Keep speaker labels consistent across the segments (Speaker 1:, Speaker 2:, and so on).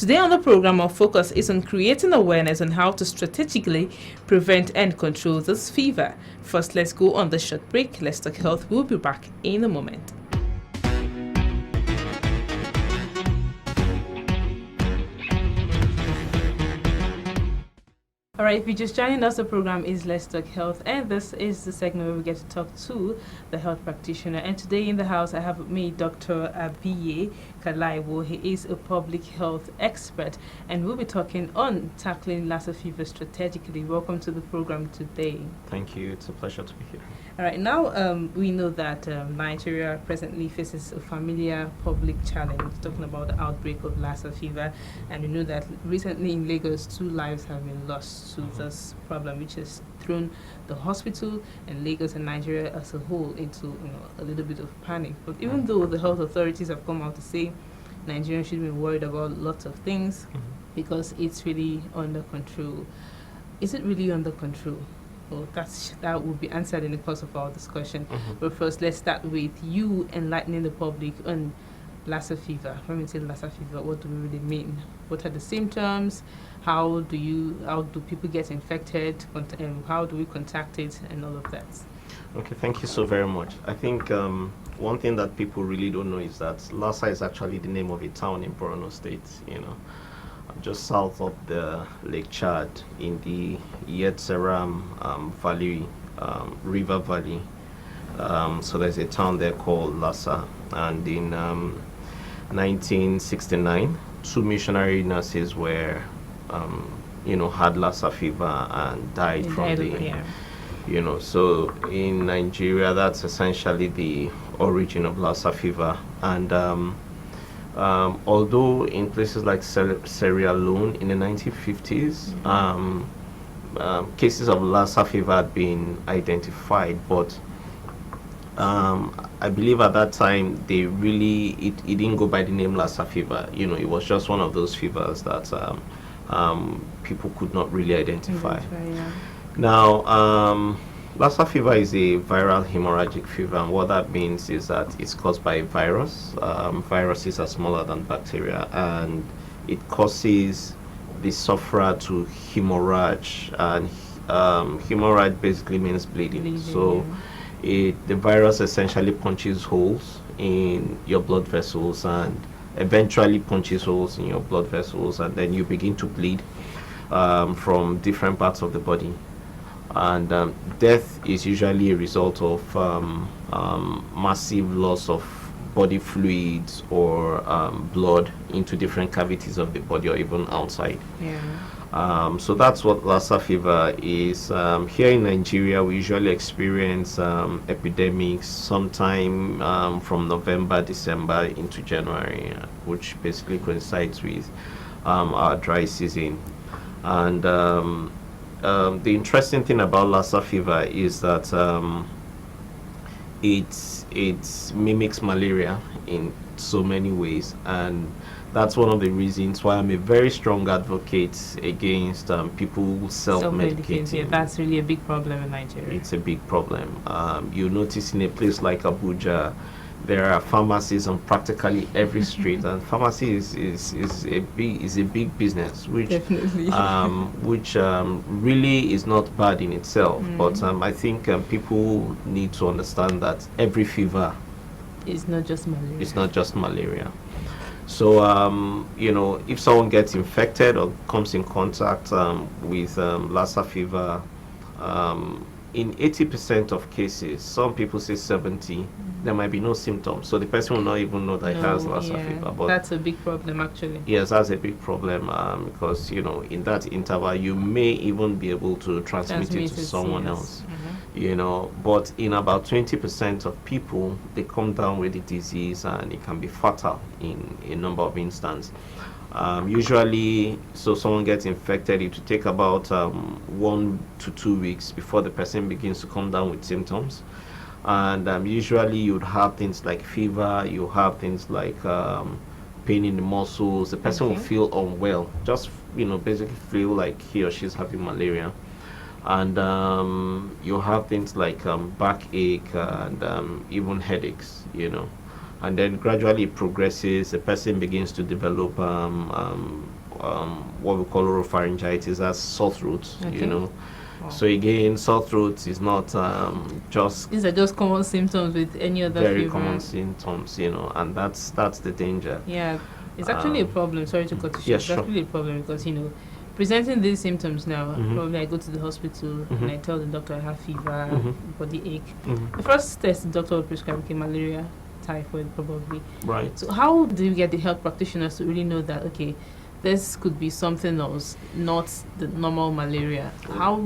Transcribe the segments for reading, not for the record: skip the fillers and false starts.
Speaker 1: Today on the program, our focus is on creating awareness on how to strategically prevent and control this fever. First, let's go on the short break. Let's Talk Health. We'll be back in a moment. All right, if you're just joining us, the program is Let's Talk Health, and this is the segment where we get to talk to the health practitioner. And today in the house, I have with me Dr. Abiye Kalaiwo. He is a public health expert, and we'll be talking on tackling Lassa fever strategically. Welcome to the program today.
Speaker 2: Thank you. It's a pleasure to be here.
Speaker 1: All right, now we know that Nigeria presently faces a familiar public challenge, talking about the outbreak of Lassa fever, and we know that recently in Lagos, 2 lives have been lost to this problem, which has thrown the hospital and Lagos and Nigeria as a whole into a little bit of panic. But even though the health authorities have come out to say Nigerians should be worried about lots of things because it's really under control, is it really under control? Well, that will be answered in the course of our discussion. But first, let's start with you enlightening the public on Lassa fever. When we say Lassa fever, what do we really mean? What are the symptoms? How do people get infected? How do we contact it, and all of that?
Speaker 2: Okay, thank you so very much. I think one thing that people really don't know is that Lassa is actually the name of a town in Borno State. Just south of the Lake Chad in the Yetseram Valley, River Valley. So there's a town there called Lassa, and in 1969, 2 missionary nurses were, had Lassa fever and died from the, so in Nigeria, that's essentially the origin of Lassa fever. And although in places like Sierra Leone in the 1950s, cases of Lassa fever had been identified, but I believe at that time it didn't go by the name Lassa fever. It was just one of those fevers that people could not really identify. Now, Lassa fever is a viral hemorrhagic fever, and what that means is that it's caused by a virus. Viruses are smaller than bacteria, and it causes the sufferer to hemorrhage, and hemorrhage basically means bleeding. So the virus essentially punches holes in your blood vessels and eventually punches holes in your blood vessels, and then you begin to bleed from different parts of the body. And death is usually a result of massive loss of body fluids or blood into different cavities of the body or even outside. So that's what Lassa fever is. Here in Nigeria, we usually experience epidemics sometime from November, December into January, which basically coincides with our dry season. And the interesting thing about Lassa fever is that it mimics malaria in so many ways, and that's one of the reasons why I'm a very strong advocate against people self-medicating.
Speaker 1: Yeah, that's really a big problem in Nigeria.
Speaker 2: It's a big problem. You notice in a place like Abuja, there are pharmacies on practically every street, and pharmacy is a big business, which really is not bad in itself. But I think people need to understand that every fever
Speaker 1: is not just malaria.
Speaker 2: It's not just malaria. So if someone gets infected or comes in contact with Lassa fever, in 80% of cases, some people say 70, there might be no symptoms, so the person will not even know that he has Lassa fever.
Speaker 1: But that's a big problem, actually.
Speaker 2: Yes, that's a big problem because in that interval you may even be able to transmit it to someone else. But in about 20% of people, they come down with the disease, and it can be fatal in a number of instances. Usually, so someone gets infected, it will take about 1 to 2 weeks before the person begins to come down with symptoms. And usually you would have things like fever, you have things like pain in the muscles. The person will feel unwell, just basically feel like he or she's having malaria. And you have things like backache and even headaches, and then gradually it progresses. The person begins to develop what we call oropharyngitis, as sore throat.
Speaker 1: Okay.
Speaker 2: Wow. So again, sore throat is not just...
Speaker 1: These are just common symptoms with any other
Speaker 2: very
Speaker 1: fever.
Speaker 2: common symptoms, and that's the danger.
Speaker 1: Yeah, it's actually a problem. Sorry to cut you short.
Speaker 2: Yes,
Speaker 1: It's
Speaker 2: sure.
Speaker 1: actually a problem because, presenting these symptoms now, probably I go to the hospital and I tell the doctor I have fever, body ache. The first test the doctor will prescribe malaria, typhoid probably.
Speaker 2: Right.
Speaker 1: So how do you get the health practitioners to really know that, okay, this could be something else, not the normal malaria? How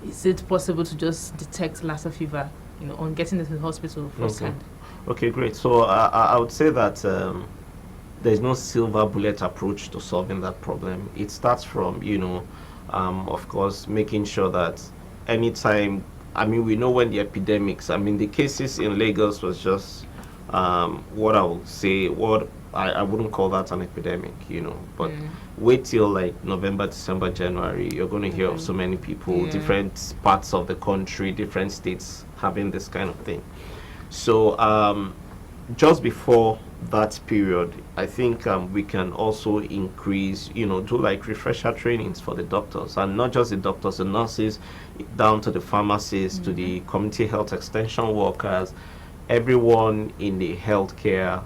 Speaker 1: is it possible to just detect Lassa fever, on getting into the hospital firsthand?
Speaker 2: Okay, great. So I would say that there's no silver bullet approach to solving that problem. It starts from, of course, making sure that anytime, we know when the epidemics, the cases in Lagos was just what I would say, I wouldn't call that an epidemic, but wait till like November, December, January, you're going to hear of so many people, different parts of the country, different states having this kind of thing. So just before that period, I think we can also increase, do like refresher trainings for the doctors, and not just the doctors, the nurses, down to the pharmacists, to the community health extension workers, everyone in the healthcare,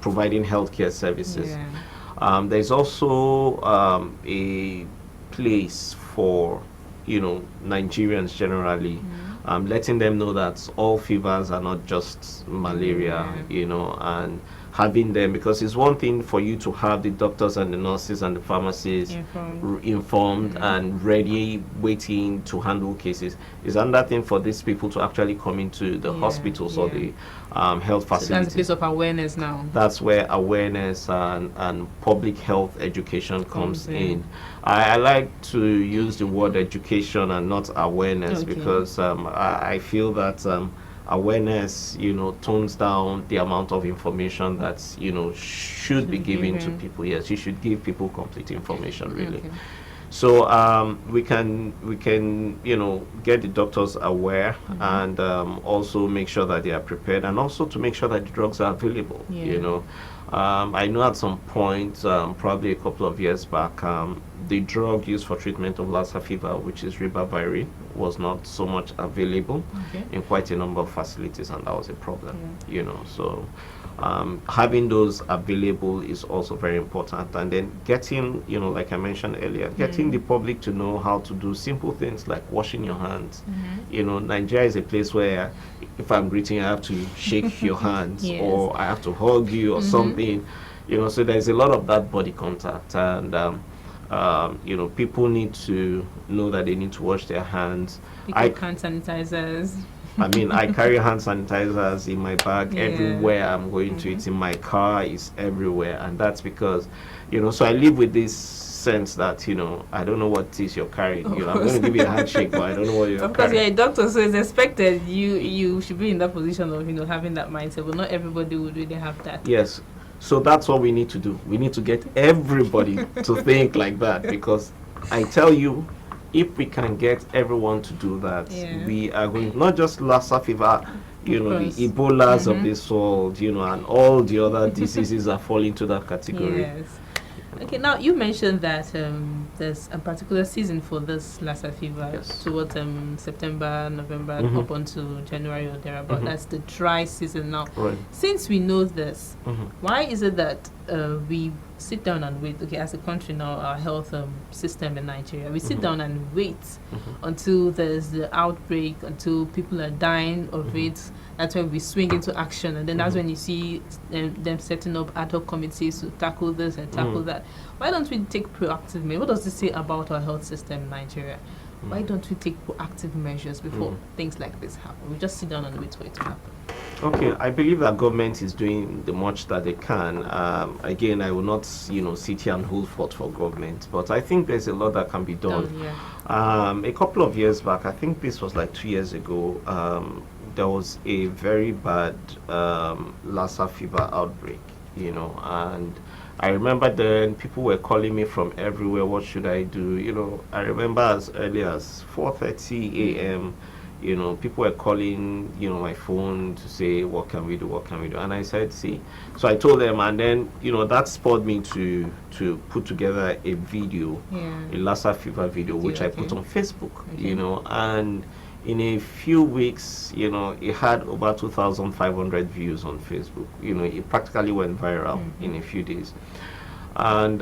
Speaker 2: providing healthcare services. There's also a place for, Nigerians generally, letting them know that all fevers are not just malaria, and having them, because it's one thing for you to have the doctors and the nurses and the pharmacists informed and ready, waiting to handle cases. It's another thing for these people to actually come into the hospitals or the health facilities.
Speaker 1: So that's a place of awareness now.
Speaker 2: That's where awareness and public health education comes in. I like to use the word education and not awareness, because I feel that awareness, tones down the amount of information that, should be given to people. Yes, you should give people complete information, really. So we can get the doctors aware, and also make sure that they are prepared, and also to make sure that the drugs are available. I know at some point, probably a couple of years back, the drug used for treatment of Lassa fever, which is ribavirin, was not so much available in quite a number of facilities, and that was a problem. So having those available is also very important, and then getting, like I mentioned earlier, getting the public to know how to do simple things like washing your hands. Nigeria is a place where if I'm greeting you, I have to shake your hands, or I have to hug you or something. So there's a lot of that body contact, and people need to know that they need to wash their hands.
Speaker 1: Hand sanitizers.
Speaker 2: I carry hand sanitizers in my bag everywhere I'm going to. It's in my car, it's everywhere, and that's because, so I live with this sense that, I don't know what it is you're carrying. I'm going to give you a handshake, but I don't know what you're carrying.
Speaker 1: Of course, you're a doctor, so it's expected you should be in that position of, having that mindset, but not everybody would really have that.
Speaker 2: Yes. So that's what we need to do. We need to get everybody to think like that, because I tell you, if we can get everyone to do that, we are going, not just Lassa fever, the Ebolas of this world, and all the other diseases that fall into that category.
Speaker 1: Yes. Okay, now you mentioned that there's a particular season for this Lassa fever, towards September, November, up until January or thereabout. That's the dry season now. Since we know this, why is it that we sit down and wait? Okay, as a country now, our health system in Nigeria, we sit down and wait until there's the outbreak, until people are dying of it. That's when we swing into action, and then that's when you see them setting up ad hoc committees to tackle this and tackle that. Why don't we take proactive measures? What does this say about our health system in Nigeria? Why don't we take proactive measures before things like this happen? We just sit down and wait for it to happen.
Speaker 2: Okay, I believe that government is doing the much that they can. Again, I will not, sit here and hold forth for government, but I think there's a lot that can be done. A couple of years back, I think this was like 2 years ago, there was a very bad Lassa fever outbreak, and I remember then people were calling me from everywhere, what should I do? I remember as early as 4:30 a.m., You know, people were calling, you know, my phone to say, what can we do? What can we do? And I said, see. So I told them, and then, you know, that spurred me to put together a video, a Lassa fever video, which I put on Facebook, you know, and in a few weeks, you know, it had over 2,500 views on Facebook. You know, it practically went viral in a few days. And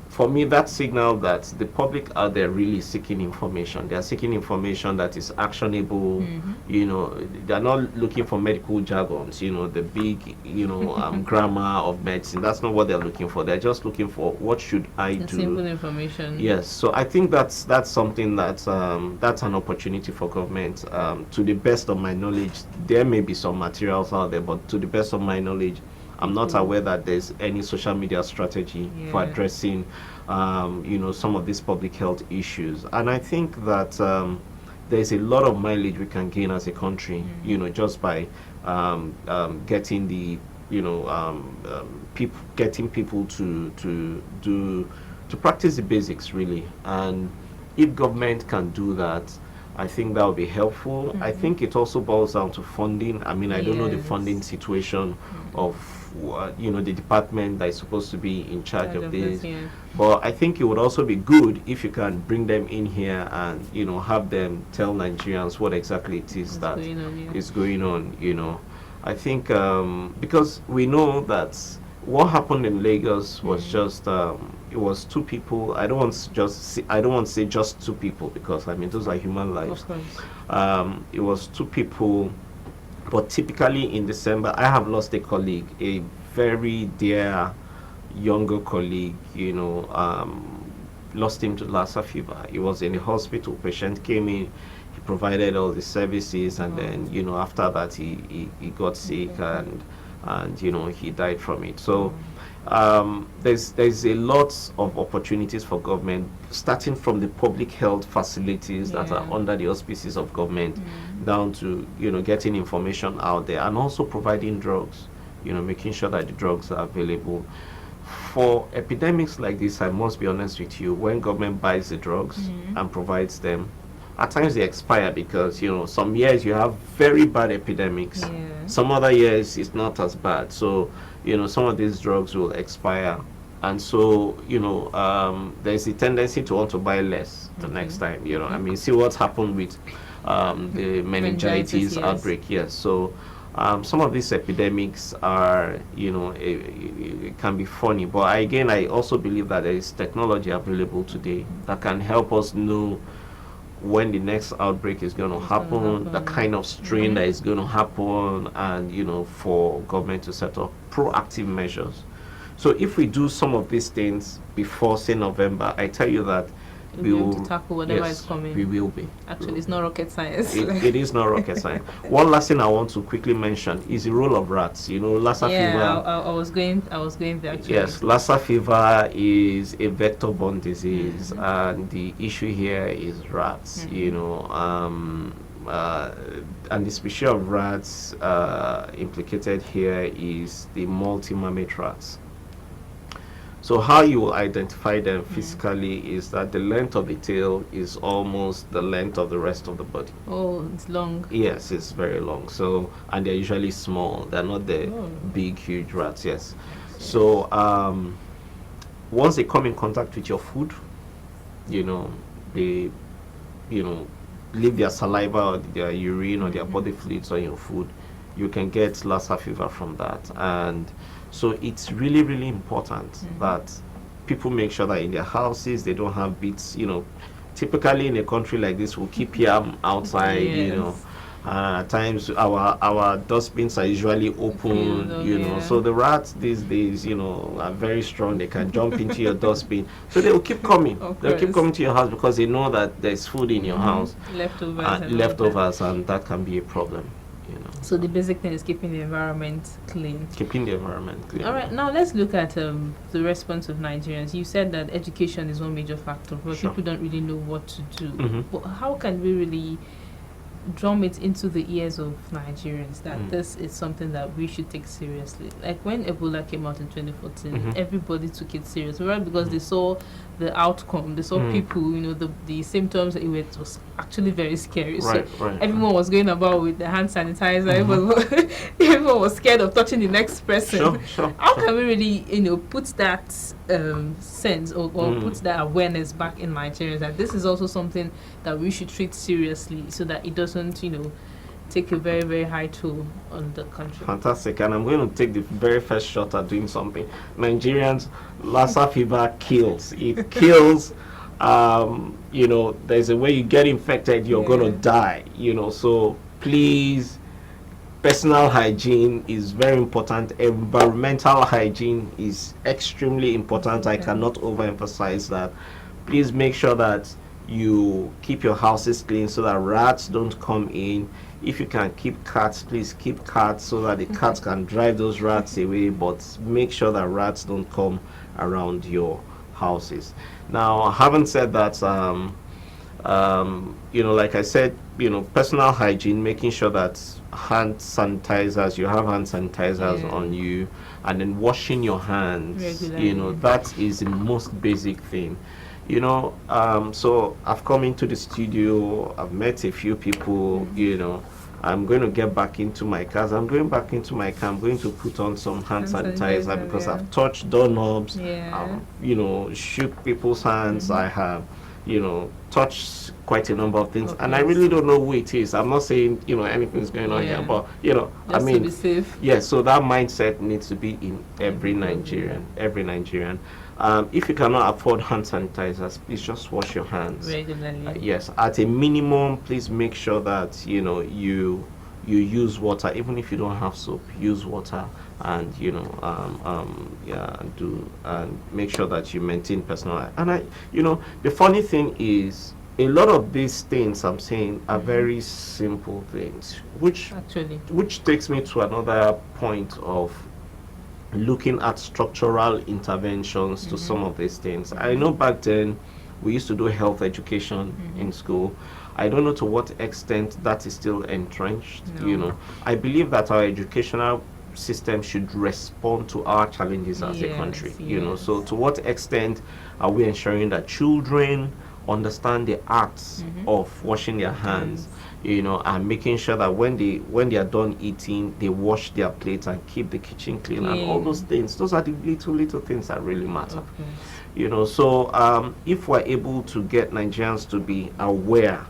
Speaker 2: for me, that signaled that the public out there really seeking information. They are seeking information that is actionable. You know, they're not looking for medical jargons, you know, the big, you know, grammar of medicine. That's not what they're looking for. They're just looking for, what should I do?
Speaker 1: Simple information.
Speaker 2: Yes. So I think that's something that's an opportunity for government. To the best of my knowledge, there may be some materials out there, but to the best of my knowledge, I'm not aware that there's any social media strategy for addressing, you know, some of these public health issues. And I think that there's a lot of mileage we can gain as a country, you know, just by getting the, you know, getting people to practice the basics, really. And if government can do that, I think that would be helpful. I think it also boils down to funding. I mean, I don't know the funding situation of you know, the department that is supposed to be in charge of this, but I think it would also be good if you can bring them in here and, you know, have them tell Nigerians what exactly it is that is going on. You know, I think because we know that what happened in Lagos was just it was two people. I don't want to say just two people, because I mean, those are human lives. It was two people. But typically in December, I have lost a colleague, a very dear younger colleague, you know, lost him to Lassa fever. He was in the hospital, patient came in, he provided all the services, and then, you know, after that he got sick, and you know, he died from it. So there's a lot of opportunities for government, starting from the public health facilities that are under the auspices of government, down to, you know, getting information out there, and also providing drugs, you know, making sure that the drugs are available. For epidemics like this, I must be honest with you, when government buys the drugs and provides them, at times they expire, because, you know, some years you have very bad epidemics, some other years it's not as bad. So, you know, some of these drugs will expire, and so, you know, there's a tendency to want to buy less the next time. You know, I mean, see what's happened with the meningitis outbreak. So some of these epidemics are, you know, it can be funny, but I also believe that there is technology available today that can help us know when the next outbreak is going to happen, the kind of strain that is going to happen, and, you know, for government to set up proactive measures. So if we do some of these things before, say, November, I tell you that
Speaker 1: we will to tackle whatever is coming.
Speaker 2: We will be.
Speaker 1: Actually, it's not rocket science.
Speaker 2: It is not rocket science. One last thing I want to quickly mention is the role of rats. You know, Lassa fever.
Speaker 1: I was going there actually.
Speaker 2: Yes, Lassa fever is a vector-borne disease, and the issue here is rats. You know, and the species of rats implicated here is the multi-mammate rats. So how you will identify them physically is that the length of the tail is almost the length of the rest of the body.
Speaker 1: Oh, it's long.
Speaker 2: Yes, it's very long. So, and they're usually small. They're not the big, huge rats. Yes. So once they come in contact with your food, you know, they, you know, leave their saliva or their urine or their body fluids on your food, you can get Lassa fever from that. And so it's really, really important that people make sure that in their houses they don't have bits. You know, typically in a country like this, we'll keep yam outside. You know, at times our dustbins are usually open. You know, so the rats these days, you know, are very strong. They can jump into your dustbin, so they will keep coming. They'll keep coming to your house because they know that there's food in your house, leftovers, and that can be a problem. You know.
Speaker 1: So the basic thing is keeping the environment clean.
Speaker 2: Keeping the environment clean.
Speaker 1: All right, now let's look at the response of Nigerians. You said that education is one major factor, but people don't really know what to do. But how can we really drum it into the ears of Nigerians that this is something that we should take seriously. Like when Ebola came out in 2014, everybody took it seriously, right? Because they saw the outcome, they saw people, the symptoms. It was actually very scary.
Speaker 2: Right,
Speaker 1: so
Speaker 2: right.
Speaker 1: everyone was going about with the hand sanitizer. Everyone was scared of touching the next person.
Speaker 2: Sure.
Speaker 1: How can we really, put that sense or put that awareness back in Nigerians that this is also something that we should treat seriously, so that it doesn't, take a very, very high toll on the country?
Speaker 2: Fantastic. And I'm going to take the very first shot at doing something. Nigerians, Lassa fever kills. It kills. There's a way you get infected, you're going to die. So please, personal hygiene is very important. Environmental hygiene is extremely important. I cannot overemphasize that. Please make sure that you keep your houses clean so that rats don't come in. If you can keep cats, please keep cats so that the cats can drive those rats away, but make sure that rats don't come around your houses. Now, having said that, like I said, personal hygiene, making sure that hand sanitizers, you have hand sanitizers on you, and then washing your hands regularly. That is the most basic thing. So I've come into the studio, I've met a few people, I'm going to get back into my car. As I'm going back into my car, I'm going to put on some hand sanitizer because I've touched doorknobs, I've, shook people's hands, I have, touched quite a number of things, and I really don't know who it is. I'm not saying, anything's going on here, but,
Speaker 1: just to be safe.
Speaker 2: Yeah, so that mindset needs to be in every Nigerian. If you cannot afford hand sanitizers, please just wash your hands
Speaker 1: regularly.
Speaker 2: Yes, at a minimum, please make sure that you use water. Even if you don't have soap, use water, and make sure that you maintain personal. And the funny thing is, a lot of these things I'm saying are very simple things, which takes me to another point of looking at structural interventions to some of these things. I know back then we used to do health education in school. I don't know to what extent that is still entrenched. I believe that our educational system should respond to our challenges as a country. So to what extent are we ensuring that children understand the arts of washing their hands, and making sure that when they are done eating, they wash their plates and keep the kitchen clean and all those things. Those are the little things that really matter. So if we're able to get Nigerians to be aware,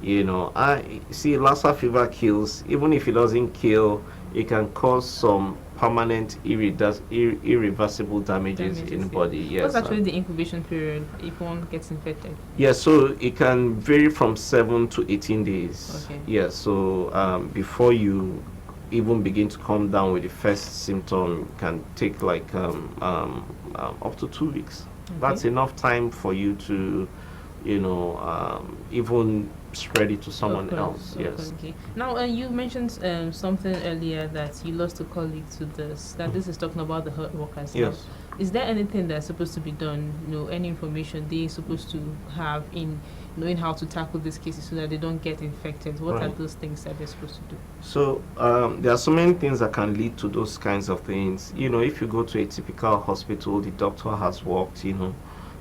Speaker 2: I see Lassa fever kills. Even if it doesn't kill, it can cause some permanent irreversible damages in the body. Yes.
Speaker 1: What's actually the incubation period if one gets infected?
Speaker 2: So it can vary from 7 to 18 days. Okay. So before you even begin to come down with the first symptom, can take like up to 2 weeks. Okay. That's enough time for you to even spread it to someone else. Yes.
Speaker 1: Okay. Now you mentioned something earlier that you lost a colleague to this. That this is talking about the hurt workers.
Speaker 2: Yes.
Speaker 1: Now, is there anything that's supposed to be done? Any information they're supposed to have in knowing how to tackle these cases so that they don't get infected? What are those things that they're supposed to do?
Speaker 2: So there are so many things that can lead to those kinds of things. If you go to a typical hospital, the doctor has worked,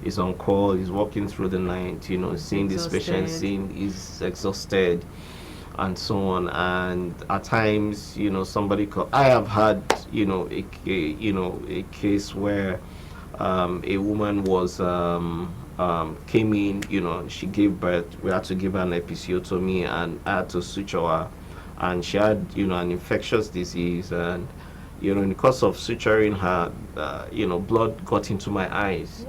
Speaker 2: is on call, is walking through the night, seeing this patient, is exhausted, and so on. And at times, somebody I have had, a case where a woman was came in, she gave birth. We had to give her an episiotomy, and I had to suture her, and she had, an infectious disease, and in the course of suturing her, blood got into my eyes,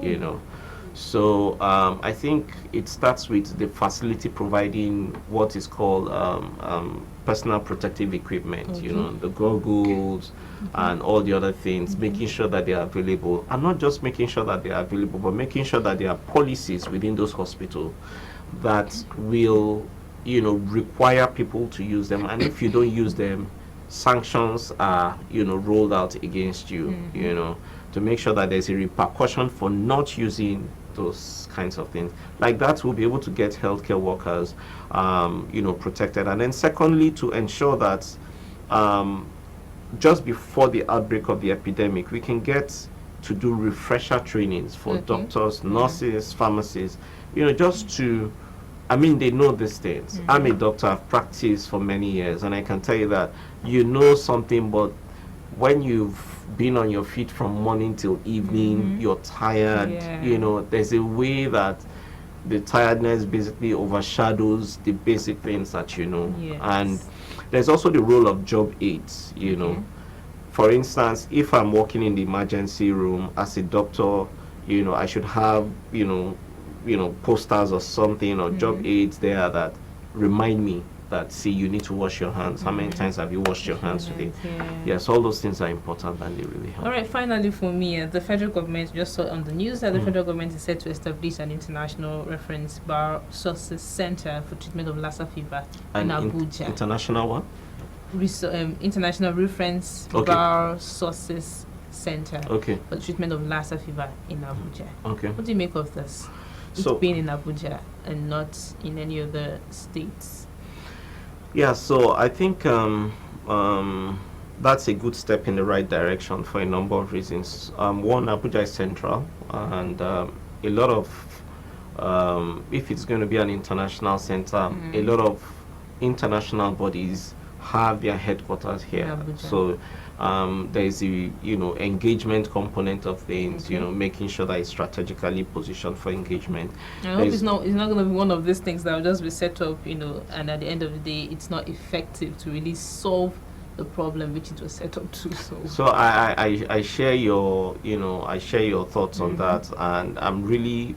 Speaker 2: So I think it starts with the facility providing what is called personal protective equipment, the goggles and all the other things, making sure that they are available. And not just making sure that they are available, but making sure that there are policies within those hospitals that will, require people to use them. And if you don't use them, sanctions are, rolled out against you, to make sure that there's a repercussion for not using those kinds of things. Like that, we'll be able to get healthcare workers, protected. And then secondly, to ensure that just before the outbreak of the epidemic, we can get to do refresher trainings for doctors, nurses, pharmacists, just to, they know these things. I'm a doctor, I've practiced for many years, and I can tell you that you know something, but when you've been on your feet from morning till evening, you're tired, there's a way that the tiredness basically overshadows the basic things that you know.
Speaker 1: Yes.
Speaker 2: And there's also the role of job aids, For instance, if I'm working in the emergency room as a doctor, I should have, posters or something or job aids there that remind me that, see, you need to wash your hands. How many times have you washed your hands today? Yes, all those things are important and they really help.
Speaker 1: All right, finally for me, the federal government just saw on the news that the federal government is set to establish an international reference bar sources center for treatment of Lassa fever in Abuja.
Speaker 2: International what?
Speaker 1: International reference bar sources center for treatment of Lassa fever in Abuja. Okay. What do you make of this? It's being in Abuja and not in any other states.
Speaker 2: Yeah, so I think that's a good step in the right direction for a number of reasons. One, Abuja is central, and a lot of, if it's going to be an international center, a lot of international bodies have their headquarters here. So there's the engagement component of things, making sure that it's strategically positioned for engagement.
Speaker 1: I hope it's not going to be one of these things that will just be set up, and at the end of the day it's not effective to really solve the problem which it was set up to solve. So
Speaker 2: I share your thoughts on that, and I'm really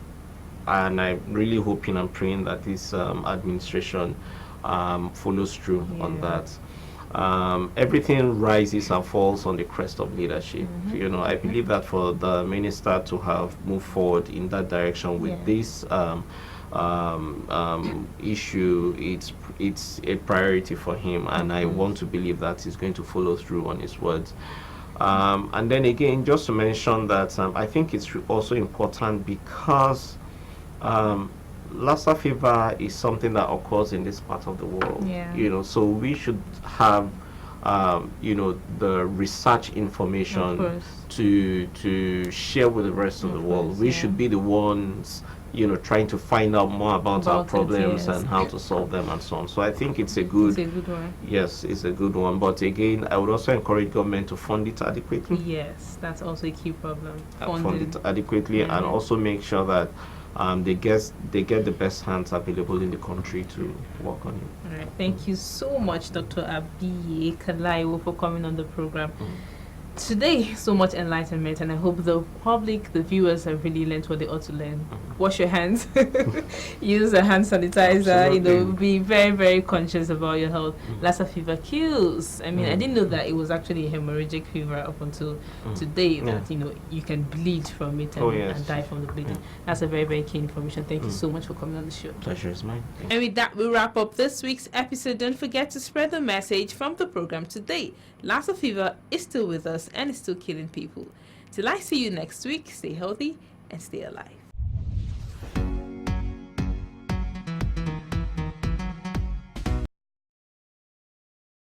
Speaker 2: hoping and praying that this administration follows through on that. Everything rises and falls on the crest of leadership. I believe that for the minister to have moved forward in that direction with this issue, it's a priority for him, and I want to believe that he's going to follow through on his words. And then again, just to mention that I think it's also important because Lassa fever is something that occurs in this part of the world. So we should have the research information to share with the rest of the world. We should be the ones trying to find out more about our problems and how to solve them and so on. So I think it's a good
Speaker 1: one.
Speaker 2: Yes, it's a good one. But again, I would also encourage government to fund it adequately.
Speaker 1: Yes, that's also a key problem.
Speaker 2: Fund it adequately and also make sure that they get the best hands available in the country to work on it.
Speaker 1: All right. Thank you so much, Dr. Abiye Kalaiwo, for coming on the program. Today, so much enlightenment, and I hope the public, the viewers, have really learned what they ought to learn. Wash your hands, use a hand sanitizer, be very, very conscious about your health. Lassa fever kills. I didn't know that it was actually a hemorrhagic fever up until today, that you can bleed from it and die from the bleeding. That's a very, very key information. Thank you so much for coming on the show.
Speaker 2: Pleasure is mine.
Speaker 1: And with that, we wrap up this week's episode. Don't forget to spread the message from the program today. Lassa fever is still with us and is still killing people. Till I see you next week, stay healthy and stay alive.